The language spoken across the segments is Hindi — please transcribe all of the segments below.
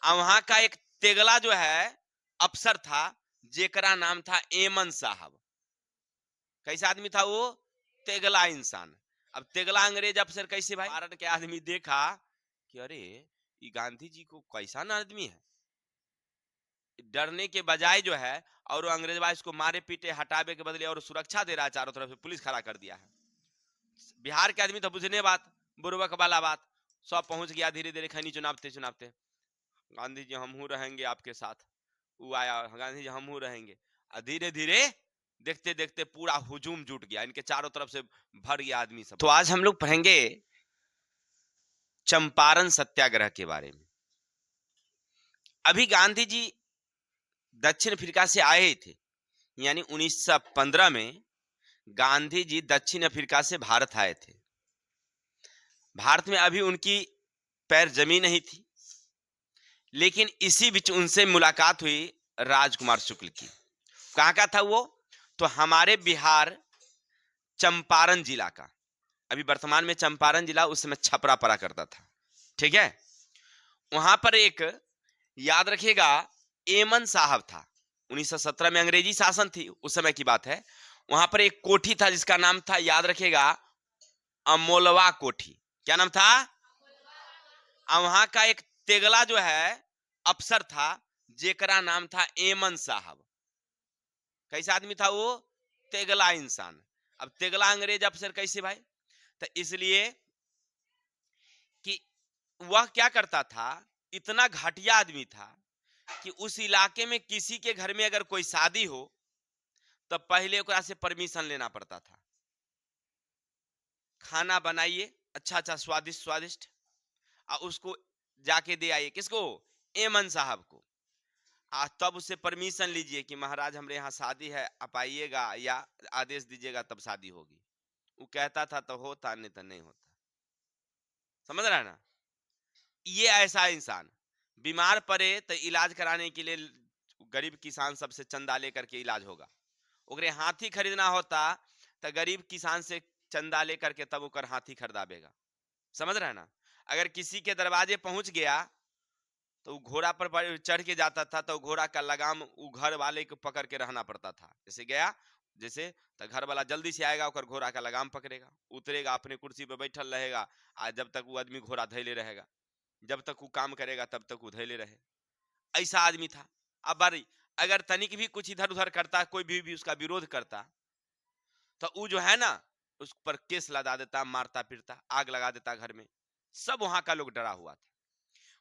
वहां का एक तेगला जो है अफसर था, जेकरा नाम था एमन साहब। कैसा आदमी था वो? तेगला इंसान। अब तेगला अंग्रेज अफसर कैसे भाई? भारत के आदमी देखा कि अरे ये गांधी जी को कैसा ना आदमी है, डरने के बजाय जो है, और वो अंग्रेजवा इसको मारे पीटे हटावे के बदले और सुरक्षा दे रहा है, चारों तरफ से पुलिस खड़ा कर दिया है। बिहार के आदमी तो बुझने बात, बुर्बक वाला बात, सब पहुंच गया धीरे धीरे खैनी चुनावते चुनावते। गांधी जी हम रहेंगे आपके साथ, वो आया गांधी जी हम रहेंगे, और धीरे धीरे देखते देखते पूरा हुजूम जुट गया, इनके चारों तरफ से भर गया आदमी सब। तो आज हम लोग पढ़ेंगे चंपारण सत्याग्रह के बारे में। अभी गांधी जी दक्षिण अफ्रीका से आए थे, यानी 1915 में गांधी जी दक्षिण अफ्रीका से भारत आए थे। भारत में अभी उनकी पैर जमी नहीं थी, लेकिन इसी बीच उनसे मुलाकात हुई राजकुमार शुक्ल की। कहाँ का था वो? तो हमारे बिहार चंपारण जिला का। अभी वर्तमान में चंपारण जिला, उस समय छपरा पड़ा करता था, ठीक है। वहां पर एक, याद रखिएगा, एमन साहब था। 1917 में अंग्रेजी शासन थी, उस समय की बात है। वहां पर एक कोठी था जिसका नाम था, याद रखिएगा, अमोलवा कोठी। क्या नाम था? वहां का एक तेगला जो है अफसर था, जेकरा नाम था एमन साहब। कैसा आदमी था वो? तेगला इंसान। अब तेगला अंग्रेज अफसर कैसे भाई? तो इसलिए कि वह क्या करता था, इतना घटिया आदमी था कि उस इलाके में किसी के घर में अगर कोई शादी हो तो पहले ओकरा से परमिशन लेना पड़ता था। खाना बनाइए अच्छा अच्छा स्वादिष्ट स्वादिष्ट, और उसको जाके दे आइए, किसको? एमन साहब को। तब उससे परमिशन लीजिए कि महाराज हमारे यहाँ शादी है, आप आइएगा या आदेश दीजिएगा तब शादी होगी। वो कहता था तो होता, नहीं तो नहीं होता। समझ रहा है ना? ये ऐसा इंसान बीमार पड़े तो इलाज कराने के लिए गरीब किसान सबसे चंदा लेकर के इलाज होगा। ओकरे हाथी खरीदना होता तो गरीब किसान से चंदा लेकर के तब ओकर हाथी खरीदाबेगा। समझ रहे हैं ना? अगर किसी के दरवाजे पहुंच गया तो वो घोड़ा पर चढ़ के जाता था, तो घोड़ा का लगाम वो घर वाले को पकड़ के रहना पड़ता था। जैसे गया, जैसे तो घर वाला जल्दी से आएगा, और घोड़ा का लगाम पकड़ेगा, उतरेगा, अपने कुर्सी पर बैठल रहेगा, आज जब तक वो आदमी घोड़ा धैले रहेगा, जब तक वो काम करेगा तब तक वो धैले रहे। ऐसा आदमी था। अब बारी, अगर तनिक भी कुछ इधर उधर करता, कोई भी उसका विरोध करता, तो वो जो है ना, उस पर केस लगा देता, मारता पीटता, आग लगा देता घर में। सब वहां का लोग डरा हुआ था।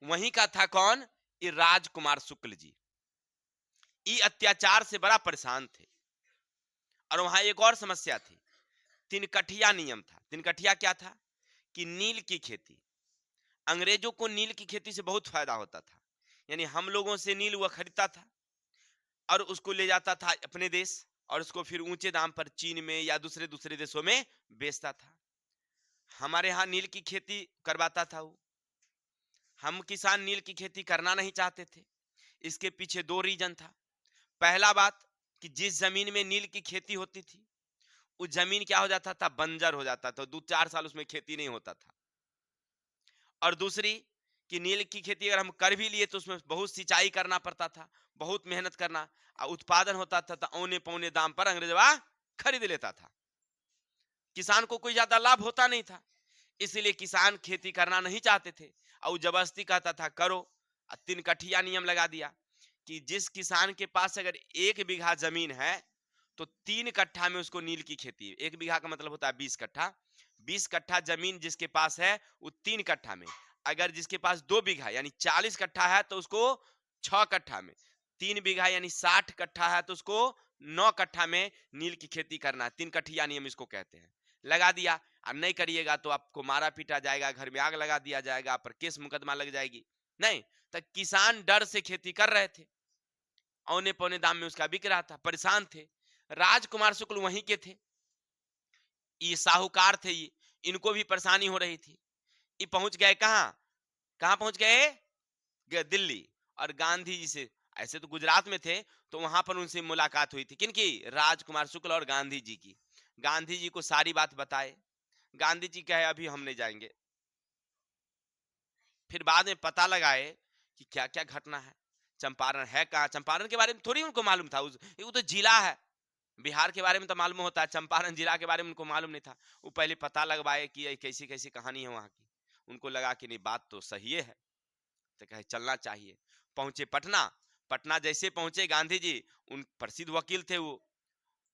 वहीं का था कौन? ये राजकुमार शुक्ल जी। ये अत्याचार से बड़ा परेशान थे। और वहां एक और समस्या थी, तिनकठिया नियम था। तिनकठिया क्या था? कि नील की खेती। अंग्रेजों को नील की खेती से बहुत फायदा होता था, यानी हम लोगों से नील वह खरीदता था और उसको ले जाता था अपने देश, और उसको फिर ऊंचे दाम पर चीन में या दूसरे दूसरे देशों में बेचता था। हमारे यहाँ नील की खेती करवाता था वो। हम किसान नील की खेती करना नहीं चाहते थे। इसके पीछे दो रीजन था। पहला बात कि जिस जमीन में नील की खेती होती थी, उस जमीन क्या हो जाता था? बंजर हो जाता था, 2-4 साल उसमें खेती नहीं होता था। और दूसरी कि नील की खेती अगर हम कर भी लिए तो उसमें बहुत सिंचाई करना पड़ता था, बहुत मेहनत करना, और उत्पादन होता था तो औने पौने दाम पर अंग्रेजवा खरीद लेता था। किसान को कोई ज्यादा लाभ होता नहीं था, इसलिए किसान खेती करना नहीं चाहते थे, और जबरदस्ती कहता था करो। 3 कठिया नियम लगा दिया कि जिस किसान के पास अगर 1 बीघा जमीन है तो 3 कट्ठा में उसको नील की खेती है। 1 बीघा का मतलब होता है 20 कट्ठा। 20 कट्ठा जमीन जिसके पास है वो 3 कट्ठा में, अगर जिसके पास 2 बीघा यानी 40 कट्ठा है तो उसको 6 कट्ठा में, 3 बीघा यानी 60 कट्ठा है तो उसको 9 कट्ठा में नील की खेती करना है। 3 कठिया नियम इसको कहते हैं। लगा दिया, और नहीं करिएगा तो आपको मारा पीटा जाएगा, घर में आग लगा दिया जाएगा, आप पर केस मुकदमा लग जाएगी। नहीं, तो किसान डर से खेती कर रहे थे, औने पौने दाम में उसका बिक रहा था, परेशान थे। राजकुमार शुक्ल वहीं के थे, ये साहूकार थे, ये इनको भी परेशानी हो रही थी। ये पहुंच गए कहां? कहां पहुंच गए? दिल्ली। और गांधी जी से, ऐसे तो गुजरात में थे, तो वहां पर उनसे मुलाकात हुई थी। किनकी? राजकुमार शुक्ल और गांधी जी की। गांधी जी को सारी बात बताए। गांधी जी कहे अभी हम नहीं जाएंगे। फिर बाद में पता लगाए कि क्या क्या घटना है, चंपारण है कहाँ, चंपारण के बारे में थोड़ी उनको मालूम था। वो तो जिला है, बिहार के बारे में तो मालूम होता है, चंपारण जिला के बारे में उनको मालूम नहीं था। वो पहले पता लगवाए कि ये कैसी कैसी कहानी है वहाँ की। उनको लगा कि नहीं बात तो सही है, तो कहे चलना चाहिए। पहुंचे पटना। पटना जैसे पहुंचे गांधी जी, उन प्रसिद्ध वकील थे वो,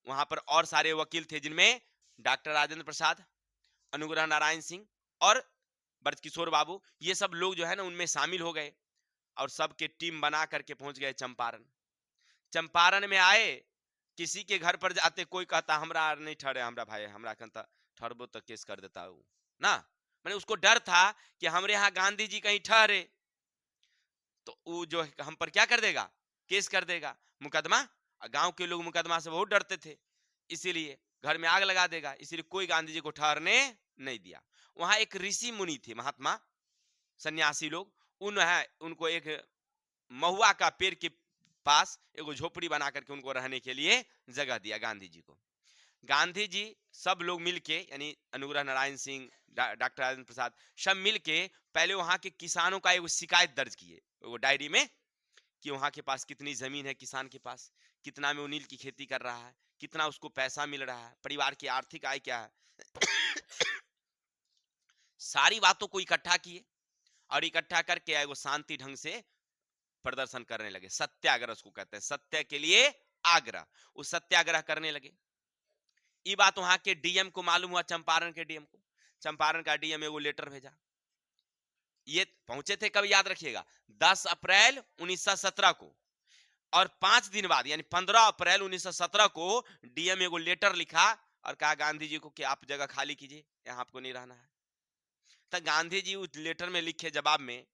वहां पर और सारे वकील थे जिनमें डॉक्टर राजेंद्र प्रसाद, अनुग्रह नारायण सिंह और ब्रजकिशोर बाबू, ये सब लोग जो है ना उनमें शामिल हो गए और सबके टीम बना करके पहुंच गए चंपारण। चंपारण में आए, किसी के घर पर जाते कोई कहता हमरा नहीं ठहरे, हमरा भाई हमरा कहता ठहरबो तो केस कर देता हूँ ना। मैंने उसको डर था कि हमारे यहाँ गांधी जी कहीं ठहरे तो वो जो है हम पर क्या कर देगा, केस कर देगा, मुकदमा। गांव के लोग मुकदमा से बहुत डरते थे, इसीलिए घर में आग लगा देगा, इसीलिए कोई गांधी जी को ठहरने नहीं दिया। वहां एक ऋषि मुनि थे, महात्मा सन्यासी लोग, उनको एक महुआ का पेड़ के पास एक झोपड़ी बना करके उनको रहने के लिए जगह दिया गांधी जी को। गांधी जी सब लोग मिलके, यानी अनुग्रह नारायण सिंह, डॉक्टर राजेंद्र प्रसाद, सब मिलके पहले वहां के किसानों का एक शिकायत दर्ज किए वो डायरी में, कि वहां के पास कितनी जमीन है, किसान के पास कितना में वो नील की खेती कर रहा है, कितना उसको पैसा मिल रहा है, परिवार की आर्थिक आय क्या है। सारी बातों को इकट्ठा किए और इकट्ठा करके एगो शांति ढंग से प्रदर्शन करने लगे। सत्याग्रह उसको कहते हैं, सत्य के लिए आग्रह। वो सत्याग्रह करने लगे। ये बात वहां के डीएम को मालूम हुआ, चंपारण के डीएम को। चंपारण का डीएम एगो लेटर भेजा। ये पहुंचे थे कब याद रखिएगा, 10 अप्रैल 1917 को, और 5 दिन बाद यानी 15 अप्रैल 1917 को डीएम एगो लेटर लिखा और कहा गांधी जी को कि आप जगह खाली कीजिए, यहां आपको नहीं रहना है। तो गांधी जी उस लेटर में लिखे जवाब में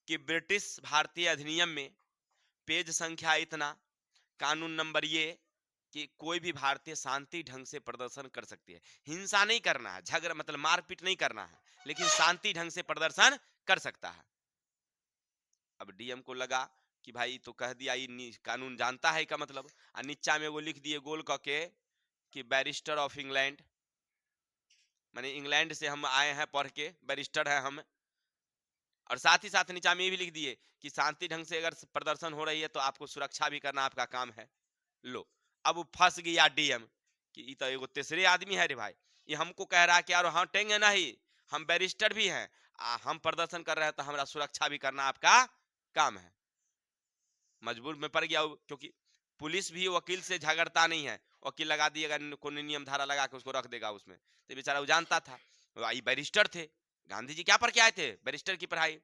कि ब्रिटिश भारतीय अधिनियम में पेज संख्या इतना, कानून नंबर ये, कि कोई भी भारतीय शांति ढंग से प्रदर्शन कर सकती है, हिंसा नहीं करना है, झगड़ा मतलब मारपीट नहीं करना है, लेकिन शांति ढंग से प्रदर्शन कर सकता है। अब डीएम को लगा कि भाई तो कह दिया ये कानून जानता है का मतलब, और नीचा में वो लिख दिए गोल करके कि बैरिस्टर ऑफ इंग्लैंड, माने इंग्लैंड से हम आए हैं पढ़ के, बैरिस्टर है हम। और साथ ही साथ नीचा में ये भी लिख दिए कि शांति ढंग से अगर प्रदर्शन हो रही है तो आपको सुरक्षा भी करना आपका काम है। लो, अब फंस गया डीएम कि ये तो एगो तीसरे आदमी है रे भाई, ये हमको कह रहा है कि यार हाँ टेंगे नहीं, हम बैरिस्टर भी हैं, हम प्रदर्शन कर रहे हैं तो हमारा सुरक्षा भी करना आपका काम है। मजबूर में पड़ गया क्योंकि पुलिस भी वकील से झगड़ता नहीं है, वकील लगा दिएगा कोई नियम धारा लगा के उसको रख देगा उसमें, तो बेचारा वो जानता था, ये बैरिस्टर थे, गांधी जी क्या पढ़ के आए थे, बैरिस्टर की पढ़ाई,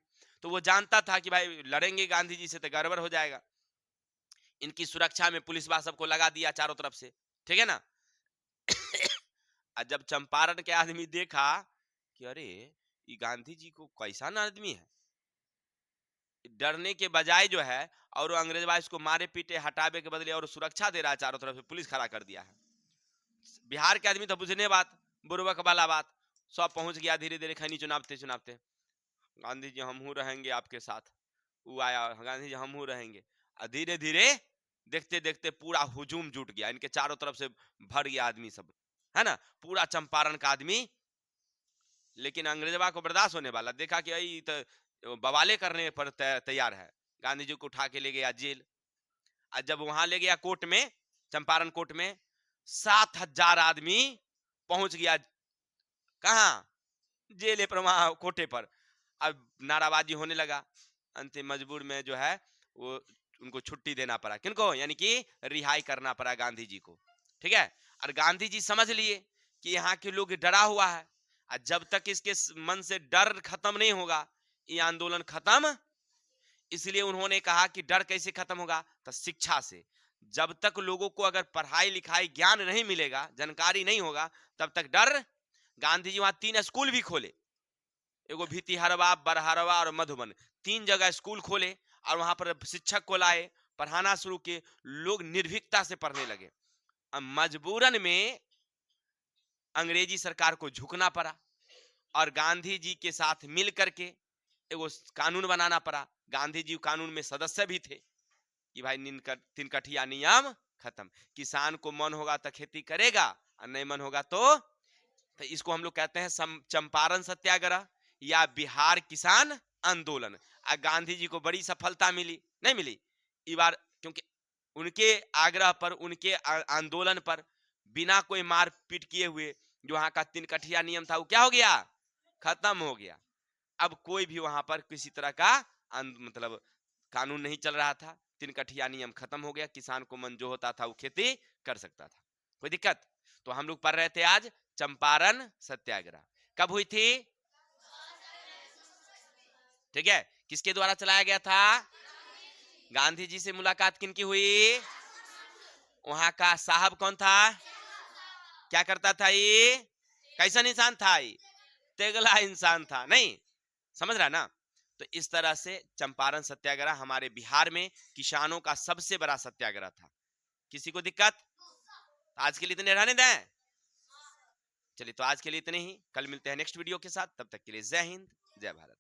तो वो जानता था कि भाई लड़ेंगे गांधी जी से तो गड़बड़ हो जाएगा। इनकी सुरक्षा में पुलिस बा सबको लगा दिया चारों तरफ से, ठीक है ना। और जब चंपारण के आदमी देखा कि अरे ये गांधी जी को कैसा ना आदमी है, डरने के बजाय जो है और अंग्रेजवा इसको मारे पीटे हटावे के बदले और सुरक्षा दे रहा है, चारों तरफ से पुलिस खड़ा कर दिया है। बिहार के आदमी तो बुझने बात, बुर्बक वाला बात, सब पहुंच गया धीरे धीरे खैनी चुनावते चुनावते, गांधी जी हम रहेंगे आपके साथ, वो आया गांधी जी हम रहेंगे, और धीरे धीरे देखते देखते पूरा हुजूम जुट गया, इनके चारों तरफ से भर गया आदमी सब, है ना, पूरा चंपारण का आदमी। लेकिन अंग्रेजवा को बर्दाश्त होने वाला, देखा कि यही तो बवाले करने पर तैयार है, गांधी जी को उठा के ले गया जेल। और जब वहां ले गया कोर्ट में, चंपारण कोर्ट में, 7,000 आदमी पहुंच गया, कहा, जेल पर, वहां कोटे पर। अब नाराबाजी होने लगा, अंतिम मजबूर में जो है वो उनको छुट्टी देना पड़ा, किनको, यानी कि रिहाई करना पड़ा गांधी जी को, ठीक है। और गांधी जी समझ लिए कि यहाँ के लोग डरा हुआ है, और जब तक इसके मन से डर खत्म नहीं होगा ये आंदोलन खत्म। इसलिए उन्होंने कहा कि डर कैसे खत्म होगा, तो शिक्षा से। जब तक लोगों को अगर पढ़ाई लिखाई ज्ञान नहीं मिलेगा, जानकारी नहीं होगा, तब तक डर। गांधी जी वहां 3 स्कूल भी खोले, एगो भितिहरवा, बरहरवा और मधुबन, 3 जगह स्कूल खोले और वहां पर शिक्षक को लाए, पढ़ाना शुरू किए, लोग निर्भीकता से पढ़ने लगे। अब मजबूरन में अंग्रेजी सरकार को झुकना पड़ा और गांधी जी के साथ मिल करके एगो कानून बनाना पड़ा। गांधी जी कानून में सदस्य भी थे कि भाई 3 कठिया नियम खत्म, किसान को मन होगा तो खेती करेगा और नहीं मन होगा तो इसको हम लोग कहते हैं चंपारण सत्याग्रह या बिहार किसान आंदोलन। गांधी जी को बड़ी सफलता मिली, नहीं मिली इस बार, क्योंकि उनके आग्रह पर, उनके आंदोलन पर, बिना कोई मार पीट किए हुए जो वहां का 3 कठिया नियम था वो क्या हो गया, खत्म हो गया। अब कोई भी वहां पर किसी तरह का मतलब कानून नहीं चल रहा था, 3 कठिया नियम खत्म हो गया, किसान को मन जो होता था वो खेती कर सकता था, कोई दिक्कत। तो हम लोग पढ़ रहे थे आज चंपारण सत्याग्रह, कब हुई थी, ठीक है, किसके द्वारा चलाया गया था, गांधी जी से मुलाकात किनकी हुई, वहां का साहब कौन था, क्या करता था ये, कैसा इंसान था ये, तेगला इंसान था, नहीं समझ रहा ना। तो इस तरह से चंपारण सत्याग्रह हमारे बिहार में किसानों का सबसे बड़ा सत्याग्रह था। किसी को दिक्कत, आज के लिए इतने रहने दें, चलिए तो आज के लिए इतने ही, कल मिलते हैं नेक्स्ट वीडियो के साथ, तब तक के लिए जय हिंद जय भारत।